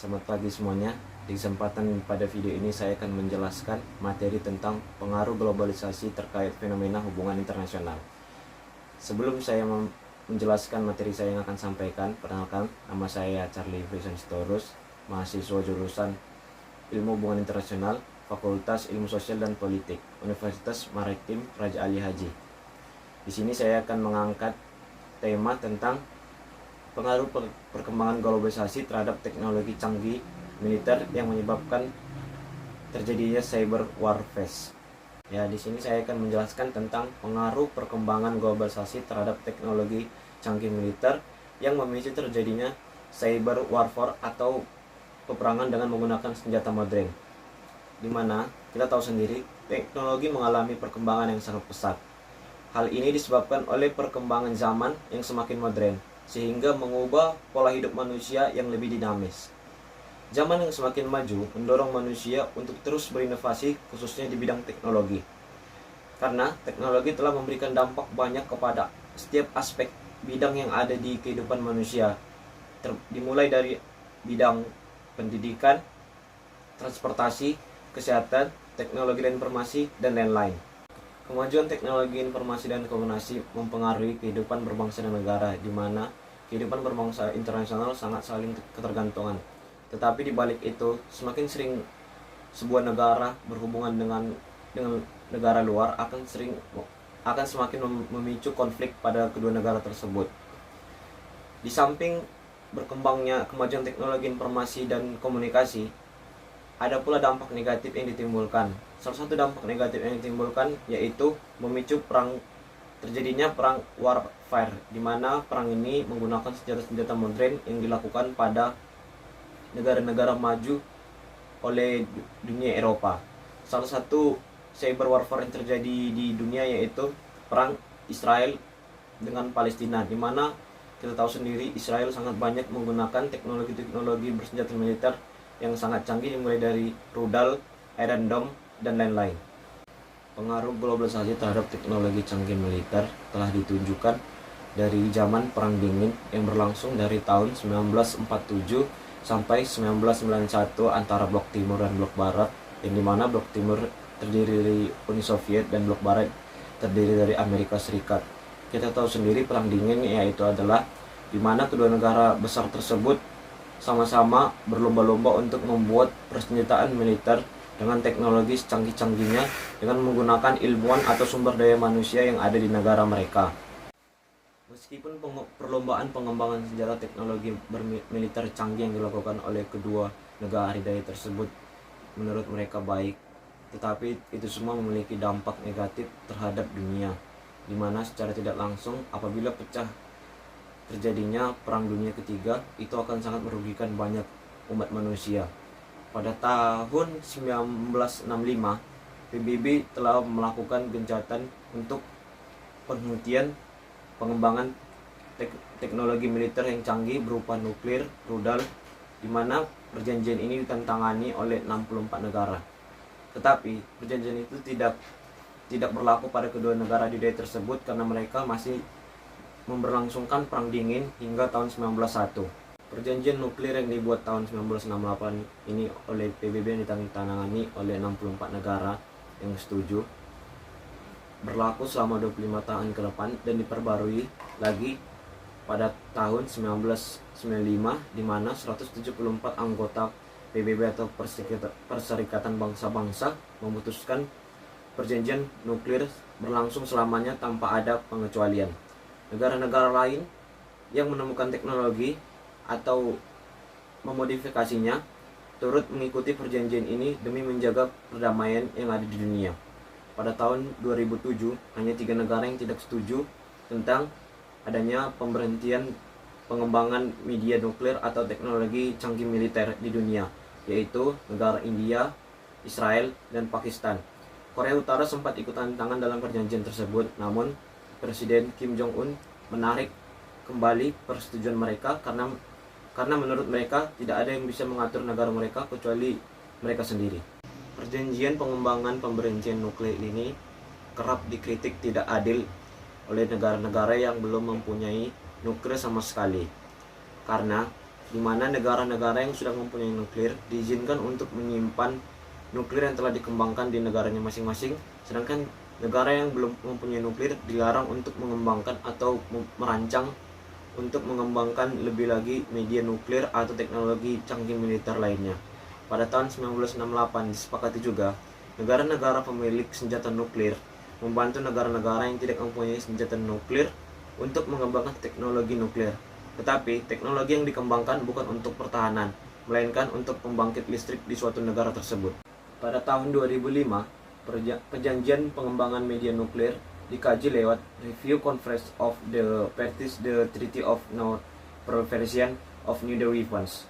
Selamat pagi semuanya. Di kesempatan pada video ini saya akan menjelaskan materi tentang pengaruh globalisasi terkait fenomena hubungan internasional. Sebelum saya menjelaskan materi saya yang akan sampaikan, perkenalkan, nama saya Charlie Frisan Sitorus, mahasiswa jurusan Ilmu Hubungan Internasional, Fakultas Ilmu Sosial dan Politik, Universitas Maritim Raja Ali Haji. Di sini saya akan mengangkat tema tentang pengaruh perkembangan globalisasi terhadap teknologi canggih militer yang menyebabkan terjadinya cyber warfare. Ya, di sini saya akan menjelaskan tentang pengaruh perkembangan globalisasi terhadap teknologi canggih militer yang memicu terjadinya cyber warfare atau peperangan dengan menggunakan senjata modern. Di mana kita tahu sendiri teknologi mengalami perkembangan yang sangat pesat. Hal ini disebabkan oleh perkembangan zaman yang semakin modern, sehingga mengubah pola hidup manusia yang lebih dinamis. Zaman yang semakin maju mendorong manusia untuk terus berinovasi, khususnya di bidang teknologi. Karena teknologi telah memberikan dampak banyak kepada setiap aspek bidang yang ada di kehidupan manusia, dimulai dari bidang pendidikan, transportasi, kesehatan, teknologi dan informasi, dan lain-lain. Kemajuan teknologi informasi dan komunikasi mempengaruhi kehidupan berbangsa dan negara, di mana kehidupan berbangsa internasional sangat saling ketergantungan. Tetapi di balik itu, semakin sering sebuah negara berhubungan dengan negara luar akan semakin memicu konflik pada kedua negara tersebut. Di samping berkembangnya kemajuan teknologi informasi dan komunikasi, ada pula dampak negatif yang ditimbulkan. Salah satu dampak negatif yang ditimbulkan yaitu memicu terjadinya perang warfare, di mana perang ini menggunakan senjata-senjata modern yang dilakukan pada negara-negara maju oleh dunia Eropa. Salah satu cyber warfare yang terjadi di dunia yaitu perang Israel dengan Palestina, di mana kita tahu sendiri Israel sangat banyak menggunakan teknologi bersenjata militer yang sangat canggih, mulai dari rudal, Iron Dome, dan lain-lain. Pengaruh globalisasi terhadap teknologi canggih militer telah ditunjukkan dari zaman Perang Dingin yang berlangsung dari tahun 1947 sampai 1991 antara Blok Timur dan Blok Barat, yang dimana Blok Timur terdiri dari Uni Soviet dan Blok Barat terdiri dari Amerika Serikat. Kita tahu sendiri Perang Dingin yaitu adalah dimana kedua negara besar tersebut sama-sama berlomba-lomba untuk membuat persenjataan militer dengan teknologi secanggih-canggihnya dengan menggunakan ilmuwan atau sumber daya manusia yang ada di negara mereka. Meskipun perlombaan pengembangan senjata teknologi militer canggih yang dilakukan oleh kedua negara adidaya tersebut menurut mereka baik, tetapi itu semua memiliki dampak negatif terhadap dunia, di mana secara tidak langsung apabila terjadinya Perang Dunia Ketiga, itu akan sangat merugikan banyak umat manusia. Pada tahun 1965, PBB telah melakukan gencatan untuk penghentian pengembangan teknologi militer yang canggih berupa nuklir, rudal, di mana perjanjian ini ditandatangani oleh 64 negara. Tetapi perjanjian itu tidak berlaku pada kedua negara adidaya tersebut karena mereka masih memberlangsungkan Perang Dingin hingga tahun 1991. Perjanjian nuklir yang dibuat tahun 1968 ini oleh PBB yang ditandatangani oleh 64 negara yang setuju berlaku selama 25 tahun ke depan dan diperbarui lagi pada tahun 1995, di mana 174 anggota PBB atau Perserikatan Bangsa-Bangsa memutuskan perjanjian nuklir berlangsung selamanya tanpa ada pengecualian. Negara-negara lain yang menemukan teknologi atau memodifikasinya turut mengikuti perjanjian ini demi menjaga perdamaian yang ada di dunia. Pada tahun 2007, hanya 3 negara yang tidak setuju tentang adanya pemberhentian pengembangan media nuklir atau teknologi canggih militer di dunia, yaitu negara India, Israel, dan Pakistan. Korea Utara sempat ikut tangan dalam perjanjian tersebut, namun Presiden Kim Jong-un menarik kembali persetujuan mereka karena menurut mereka tidak ada yang bisa mengatur negara mereka kecuali mereka sendiri. Perjanjian pengembangan pemberhentian nuklir ini kerap dikritik tidak adil oleh negara-negara yang belum mempunyai nuklir sama sekali, karena di mana negara-negara yang sudah mempunyai nuklir diizinkan untuk menyimpan nuklir yang telah dikembangkan di negaranya masing-masing, sedangkan negara yang belum mempunyai nuklir dilarang untuk mengembangkan atau merancang untuk mengembangkan lebih lagi media nuklir atau teknologi canggih militer lainnya. Pada tahun 1968 disepakati juga negara-negara pemilik senjata nuklir membantu negara-negara yang tidak mempunyai senjata nuklir untuk mengembangkan teknologi nuklir. Tetapi teknologi yang dikembangkan bukan untuk pertahanan, melainkan untuk pembangkit listrik di suatu negara tersebut. Pada tahun 2005, perjanjian pengembangan media nuklir dikaji lewat Review Conference of the Parties the Treaty of Non-Proliferation of Nuclear Weapons,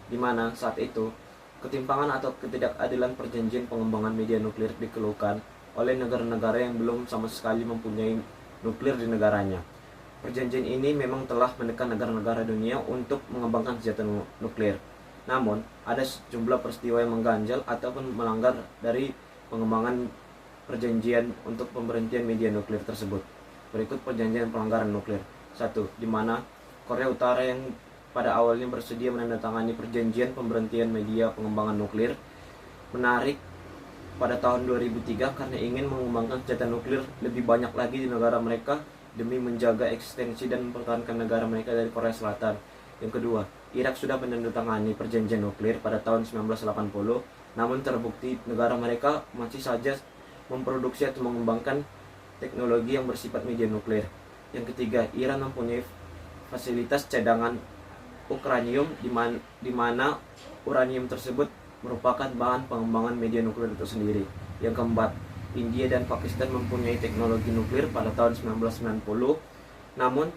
di mana saat itu ketimpangan atau ketidakadilan perjanjian pengembangan media nuklir dikeluhkan oleh negara-negara yang belum sama sekali mempunyai nuklir di negaranya. Perjanjian ini memang telah menekan negara-negara dunia untuk mengembangkan senjata nuklir. Namun, ada sejumlah peristiwa yang mengganjal ataupun melanggar dari pengembangan perjanjian untuk pemberhentian media nuklir tersebut. Berikut perjanjian pelanggaran nuklir. 1. Di mana Korea Utara yang pada awalnya bersedia menandatangani perjanjian pemberhentian media pengembangan nuklir menarik pada tahun 2003 karena ingin mengembangkan senjata nuklir lebih banyak lagi di negara mereka demi menjaga eksistensi dan mempertahankan negara mereka dari Korea Selatan. Yang kedua, Irak sudah menandatangani perjanjian nuklir pada tahun 1980, namun terbukti negara mereka masih saja memproduksi atau mengembangkan teknologi yang bersifat media nuklir. Yang ketiga, Iran mempunyai fasilitas cadangan uranium di mana uranium tersebut merupakan bahan pengembangan media nuklir itu sendiri. Yang keempat, India dan Pakistan mempunyai teknologi nuklir pada tahun 1990, namun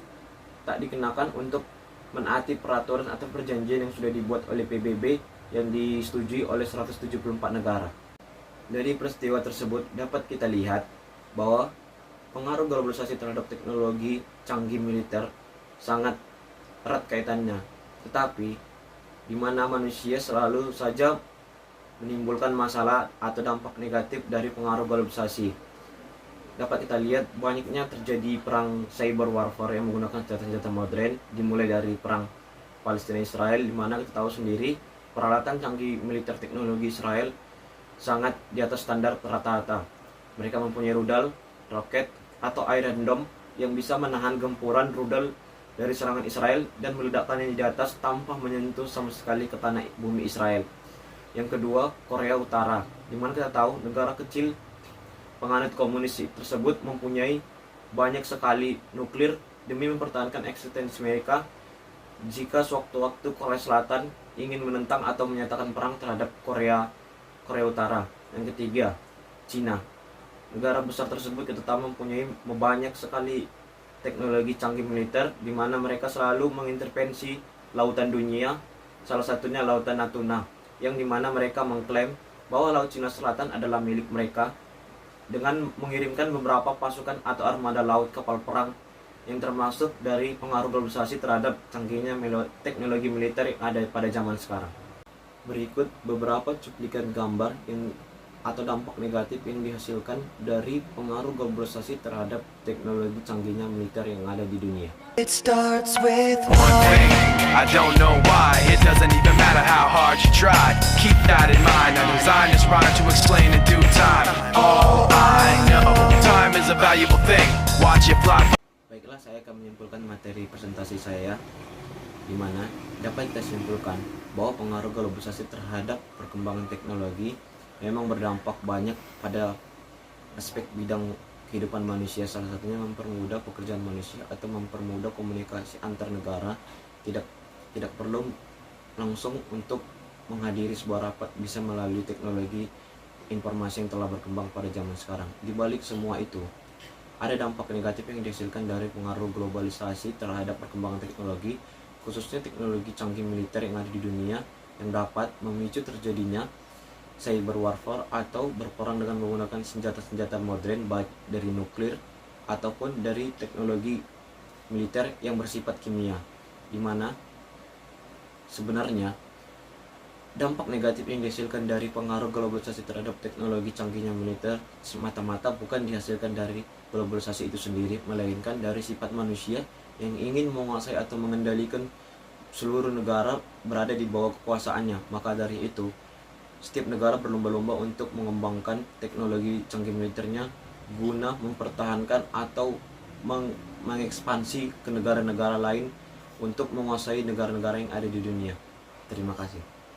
tak dikenakan untuk menaati peraturan atau perjanjian yang sudah dibuat oleh PBB yang disetujui oleh 174 negara. Dari peristiwa tersebut dapat kita lihat bahwa pengaruh globalisasi terhadap teknologi canggih militer sangat erat kaitannya. Tetapi di mana manusia selalu saja menimbulkan masalah atau dampak negatif dari pengaruh globalisasi. Dapat kita lihat banyaknya terjadi perang cyber warfare yang menggunakan senjata-senjata modern, dimulai dari perang Palestina Israel, di mana kita tahu sendiri peralatan canggih militer teknologi Israel sangat di atas standar rata-rata. Mereka mempunyai rudal, roket, atau Iron Dome yang bisa menahan gempuran rudal dari serangan Israel dan meledakkannya di atas tanpa menyentuh sama sekali ke tanah bumi Israel. Yang kedua, Korea Utara, di mana kita tahu negara kecil penganut komunis tersebut mempunyai banyak sekali nuklir demi mempertahankan eksistensi mereka jika sewaktu-waktu Korea Selatan ingin menentang atau menyatakan perang terhadap Korea Utara. Yang ketiga, Cina. Negara besar tersebut kita tahu mempunyai banyak sekali teknologi canggih militer di mana mereka selalu mengintervensi lautan dunia, salah satunya lautan Natuna, yang dimana mereka mengklaim bahwa Laut Cina Selatan adalah milik mereka dengan mengirimkan beberapa pasukan atau armada laut kapal perang yang termasuk dari pengaruh globalisasi terhadap canggihnya teknologi militer yang ada pada zaman sekarang. Berikut beberapa cuplikan gambar atau dampak negatif yang dihasilkan dari pengaruh globalisasi terhadap teknologi canggihnya militer yang ada di dunia. It starts with one thing, I don't know why. It doesn't even matter how hard you try. Keep that in mind. I designed this rhyme to explain in due time. All I know, time is a valuable thing. Watch it fly. Baiklah, saya akan menyimpulkan materi presentasi saya, di mana dapat kita simpulkan bahwa pengaruh globalisasi terhadap perkembangan teknologi memang berdampak banyak pada aspek bidang kehidupan manusia. Salah satunya mempermudah pekerjaan manusia atau mempermudah komunikasi antar negara. Tidak perlu langsung untuk menghadiri sebuah rapat, bisa melalui teknologi informasi yang telah berkembang pada zaman sekarang. Di balik semua itu, ada dampak negatif yang dihasilkan dari pengaruh globalisasi terhadap perkembangan teknologi, khususnya teknologi canggih militer yang ada di dunia, yang dapat memicu terjadinya cyber warfare atau berperang dengan menggunakan senjata-senjata modern baik dari nuklir ataupun dari teknologi militer yang bersifat kimia, di mana sebenarnya dampak negatif yang dihasilkan dari pengaruh globalisasi terhadap teknologi canggihnya militer semata-mata bukan dihasilkan dari globalisasi itu sendiri, melainkan dari sifat manusia yang ingin menguasai atau mengendalikan seluruh negara berada di bawah kekuasaannya. Maka dari itu, setiap negara berlomba-lomba untuk mengembangkan teknologi canggih militernya guna mempertahankan atau mengekspansi ke negara-negara lain untuk menguasai negara-negara yang ada di dunia. Terima kasih.